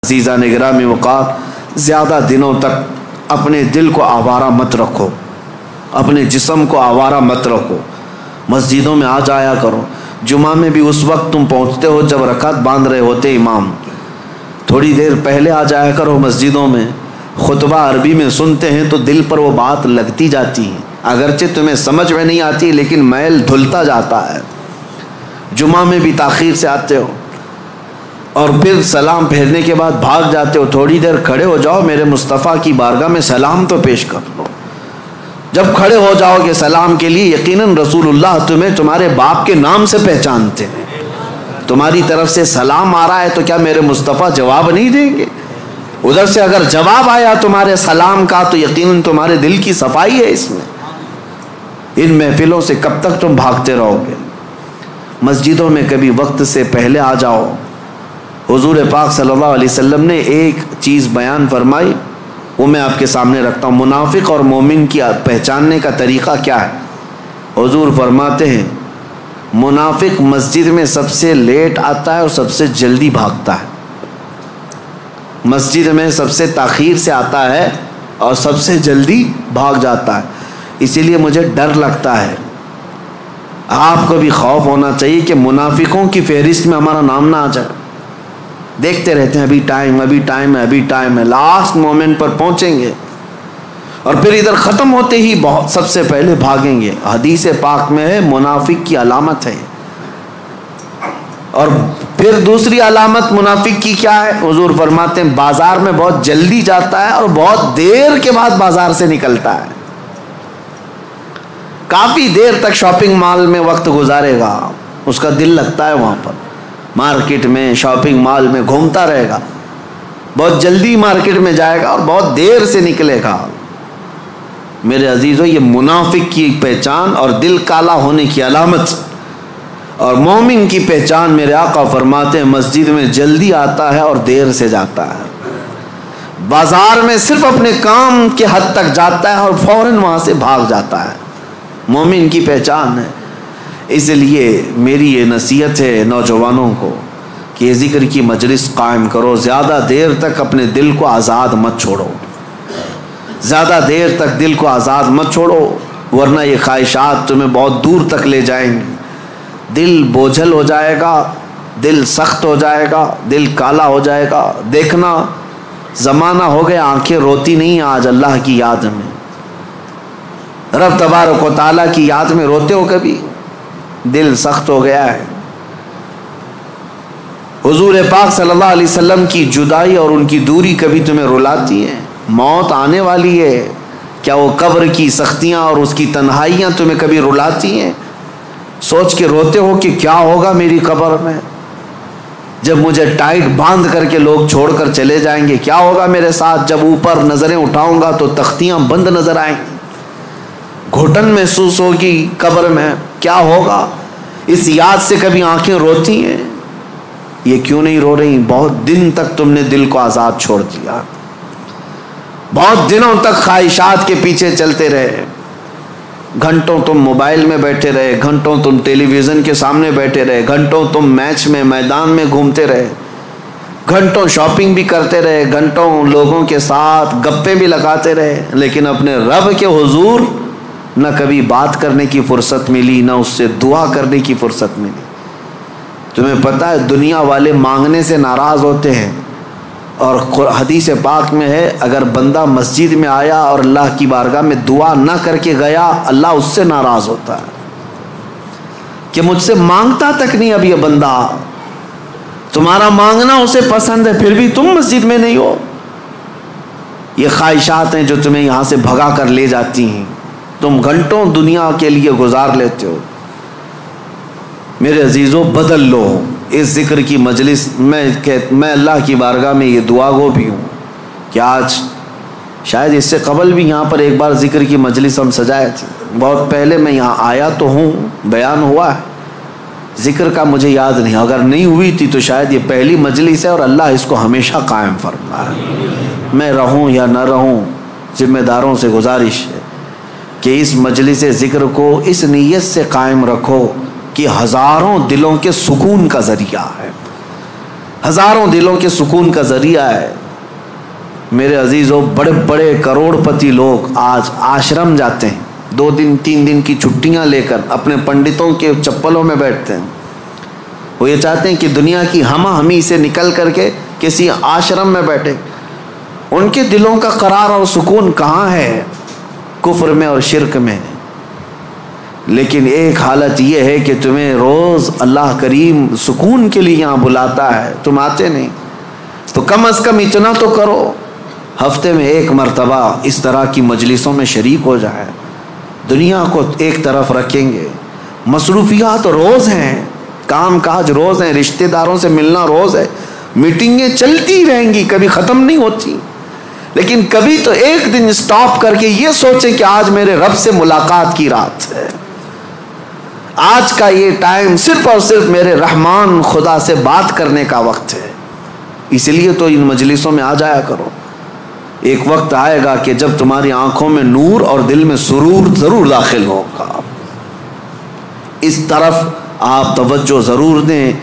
अज़ीज़ान गिरामी वक़ार, ज़्यादा दिनों तक अपने दिल को आवारा मत रखो, अपने जिस्म को आवारा मत रखो। मस्जिदों में आ जाया करो। जुमा में भी उस वक्त तुम पहुँचते हो जब रकात बांध रहे होते इमाम, थोड़ी देर पहले आ जाया करो मस्जिदों में। खुतबा अरबी में सुनते हैं तो दिल पर वो बात लगती जाती है, अगरचे तुम्हें समझ में नहीं आती लेकिन मैल धुलता जाता है। जुमा में भी ताख़ीर से आते हो और फिर सलाम फेरने के बाद भाग जाते हो। थोड़ी देर खड़े हो जाओ, मेरे मुस्तफ़ा की बारगाह में सलाम तो पेश कर लो। जब खड़े हो जाओगे सलाम के लिए, यकीनन रसूलुल्लाह तुम्हें तुम्हारे बाप के नाम से पहचानते हैं। तुम्हारी तरफ से सलाम आ रहा है तो क्या मेरे मुस्तफ़ा जवाब नहीं देंगे? उधर से अगर जवाब आया तुम्हारे सलाम का तो यकीनन तुम्हारे दिल की सफाई है इसमें। इन महफिलों से कब तक तुम भागते रहोगे? मस्जिदों में कभी वक्त से पहले आ जाओ। हुजूर पाक सल्लल्लाहु अलैहि वसल्लम ने एक चीज़ बयान फरमाई, वो मैं आपके सामने रखता हूँ। मुनाफिक और मोमिन की पहचानने का तरीक़ा क्या है? हुजूर फरमाते हैं, मुनाफिक मस्जिद में सबसे लेट आता है और सबसे जल्दी भागता है। मस्जिद में सबसे ताख़ीर से आता है और सबसे जल्दी भाग जाता है। इसीलिए मुझे डर लगता है। आपको भी खौफ होना चाहिए कि मुनाफिकों की फहरिस्त में हमारा नाम ना आ जाए। देखते रहते हैं अभी टाइम है, अभी टाइम है, लास्ट मोमेंट पर पहुंचेंगे और फिर इधर ख़त्म होते ही बहुत सबसे पहले भागेंगे। हदीस पाक में है मुनाफिक की अलामत है। और फिर दूसरी अलामत मुनाफिक की क्या है? हुजूर फरमाते हैं, बाजार में बहुत जल्दी जाता है और बहुत देर के बाद बाजार से निकलता है। काफ़ी देर तक शॉपिंग मॉल में वक्त गुजारेगा, उसका दिल लगता है वहाँ पर, मार्केट में शॉपिंग मॉल में घूमता रहेगा। बहुत जल्दी मार्केट में जाएगा और बहुत देर से निकलेगा। मेरे अजीज़ों, ये मुनाफिक की पहचान और दिल काला होने की अलामत। और मोमिन की पहचान मेरे आका फरमाते हैं, मस्जिद में जल्दी आता है और देर से जाता है। बाजार में सिर्फ अपने काम के हद तक जाता है और फौरन वहाँ से भाग जाता है। मोमिन की पहचान है। इसलिए मेरी ये नसीहत है नौजवानों को कि ज़िक्र की मजलिस कायम करो। ज़्यादा देर तक अपने दिल को आज़ाद मत छोड़ो, ज़्यादा देर तक दिल को आज़ाद मत छोड़ो, वरना ये ख्वाहिशात तुम्हें बहुत दूर तक ले जाएंगी। दिल बोझल हो जाएगा, दिल सख्त हो जाएगा, दिल काला हो जाएगा। देखना ज़माना हो गया आंखें रोती नहीं आज अल्लाह की याद में। रब तबारक व तआला की याद में रोते हो कभी? दिल सख्त हो गया है। हुजूर पाक सल्लल्लाहु अलैहि वसल्लम की जुदाई और उनकी दूरी कभी तुम्हें रुलाती है? मौत आने वाली है, क्या वो कब्र की सख्तियाँ और उसकी तन्हाइयाँ तुम्हें कभी रुलाती हैं? सोच के रोते हो कि क्या होगा मेरी कब्र में, जब मुझे टाइट बांध करके लोग छोड़कर चले जाएंगे? क्या होगा मेरे साथ जब ऊपर नज़रें उठाऊंगा तो तख्तियाँ बंद नज़र आएंगी? घुटन महसूस होगी कब्र में, क्या होगा? इस याद से कभी आंखें रोती हैं? ये क्यों नहीं रो रही? बहुत दिन तक तुमने दिल को आज़ाद छोड़ दिया, बहुत दिनों तक ख्वाहिशात के पीछे चलते रहे। घंटों तुम मोबाइल में बैठे रहे, घंटों तुम टेलीविज़न के सामने बैठे रहे, घंटों तुम मैच में मैदान में घूमते रहे, घंटों शॉपिंग भी करते रहे, घंटों लोगों के साथ गप्पे भी लगाते रहे, लेकिन अपने रब के हुजूर न कभी बात करने की फ़ुर्सत मिली, न उससे दुआ करने की फ़ुर्सत मिली। तुम्हें पता है दुनिया वाले मांगने से नाराज़ होते हैं, और हदीस पाक में है अगर बंदा मस्जिद में आया और अल्लाह की बारगाह में दुआ ना करके गया, अल्लाह उससे नाराज़ होता है कि मुझसे मांगता तक नहीं अब ये बंदा। तुम्हारा मांगना उसे पसंद है, फिर भी तुम मस्जिद में नहीं हो। ये ख्वाहिशात हैं जो तुम्हें यहाँ से भगा कर ले जाती हैं। तुम घंटों दुनिया के लिए गुजार लेते हो। मेरे अजीज़ों, बदल लो इस ज़िक्र की मजलिस। मैं अल्लाह की बारगाह में ये दुआ गो भी हूँ कि आज शायद इससे कबल भी यहाँ पर एक बार ज़िक्र की मजलिस हम सजाए थे। बहुत पहले मैं यहाँ आया तो हूँ, बयान हुआ है, ज़िक्र का मुझे याद नहीं। अगर नहीं हुई थी तो शायद ये पहली मजलिस है और अल्लाह इसको हमेशा कायम फरमाए। मैं रहूँ या न रहूँ, ज़िम्मेदारों से गुजारिश है कि इस मजलिस ज़िक्र को इस नीयत से कायम रखो कि हज़ारों दिलों के सुकून का ज़रिया है, हजारों दिलों के सुकून का जरिया है। मेरे अजीजों, बड़े बड़े करोड़पति लोग आज आश्रम जाते हैं, 2 दिन 3 दिन की छुट्टियां लेकर अपने पंडितों के चप्पलों में बैठते हैं। वो ये चाहते हैं कि दुनिया की हमी से निकल करके किसी आश्रम में बैठे। उनके दिलों का करार और सुकून कहाँ है? कुफ्र में और शिरक में। लेकिन एक हालत यह है कि तुम्हें रोज़ अल्लाह करीम सुकून के लिए यहाँ बुलाता है, तुम आते नहीं। तो कम अज़ कम इतना तो करो, हफ्ते में 1 मरतबा इस तरह की मजलिसों में शरीक हो जाए। दुनिया को एक तरफ रखेंगे, मसरूफियात रोज़ हैं, काम काज रोज़ हैं, रिश्तेदारों से मिलना रोज़ है, मीटिंगें चलती रहेंगी, कभी ख़त्म नहीं होती। लेकिन कभी तो एक दिन स्टॉप करके ये सोचें कि आज मेरे रब से मुलाकात की रात है, आज का ये टाइम सिर्फ और सिर्फ मेरे रहमान खुदा से बात करने का वक्त है। इसलिए तो इन मजलिसों में आ जाया करो। एक वक्त आएगा कि जब तुम्हारी आंखों में नूर और दिल में सुरूर जरूर दाखिल होगा। इस तरफ आप तवज्जो जरूर दें